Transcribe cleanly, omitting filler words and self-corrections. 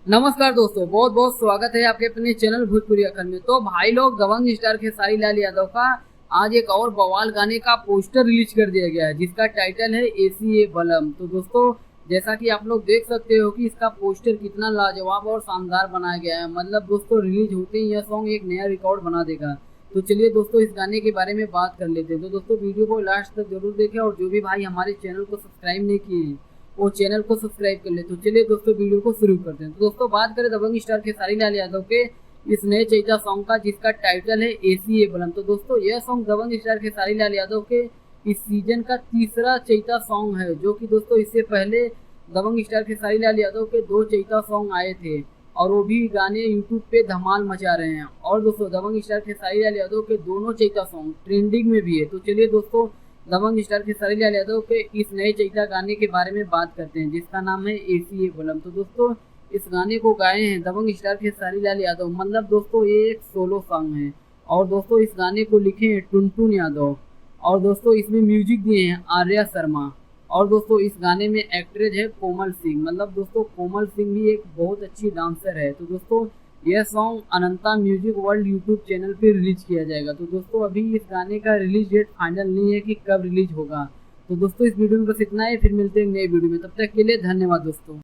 नमस्कार दोस्तों, बहुत बहुत स्वागत है आपके अपने चैनल भोजपुरी अखर में। तो भाई लोग, दबंग स्टार खेसारी लाल यादव का आज एक और बवाल गाने का पोस्टर रिलीज कर दिया गया है, जिसका टाइटल है एसी ए बलम। तो दोस्तों, जैसा कि आप लोग देख सकते हो कि इसका पोस्टर कितना लाजवाब और शानदार बनाया गया है। मतलब दोस्तों, रिलीज होते ही यह सॉन्ग एक नया रिकॉर्ड बना देगा। तो चलिए दोस्तों, इस गाने के बारे में बात कर लेते हैं। तो दोस्तों, वीडियो को लास्ट तक जरूर देखें, और जो भी भाई हमारे चैनल को सब्सक्राइब नहीं किए हैं वो चैनल को सब्सक्राइब कर ले। तो चलिए दोस्तों, वीडियो को शुरू करते हैं। तो दोस्तों, बात करें दबंग स्टार खेसारी लाल यादव के इस नए चैता सॉन्ग का, जिसका टाइटल है एसी ए बलम। तो दोस्तों, यह सॉन्ग दबंग स्टार खेसारी लाल यादव के इस सीजन का तीसरा चैता सॉन्ग है, जो कि दोस्तों इससे पहले दबंग स्टार खेसारी लाल यादव के 2 चैता सॉन्ग आए थे, और वो भी गाने यूट्यूब पे धमाल मचा रहे हैं। और दोस्तों, दबंग स्टार खेसारी लाल यादव के दोनों चैता सॉन्ग ट्रेंडिंग में भी है। तो चलिए दोस्तों, दबंग स्टार खेसारी लाल यादव के इस नए चैता गाने के बारे में बात करते हैं, जिसका नाम है एसी ए बलम। तो दोस्तों, इस गाने को गाए हैं दबंग स्टार खेसारी लाल यादव। मतलब दोस्तों, ये एक सोलो सॉन्ग है। और दोस्तों, इस गाने को लिखे हैं टुनटुन यादव। और दोस्तों, इसमें म्यूजिक दिए हैं आर्या शर्मा। और दोस्तों, इस गाने में एक्ट्रेस है कोमल सिंह। मतलब दोस्तों, कोमल सिंह भी एक बहुत अच्छी डांसर है। तो दोस्तों, यह सॉन्ग अनंता म्यूजिक वर्ल्ड यूट्यूब चैनल पे रिलीज किया जाएगा। तो दोस्तों, अभी इस गाने का रिलीज डेट फाइनल नहीं है कि कब रिलीज होगा। तो दोस्तों, इस वीडियो में बस इतना ही। फिर मिलते हैं नए वीडियो में, तब तक के लिए धन्यवाद दोस्तों।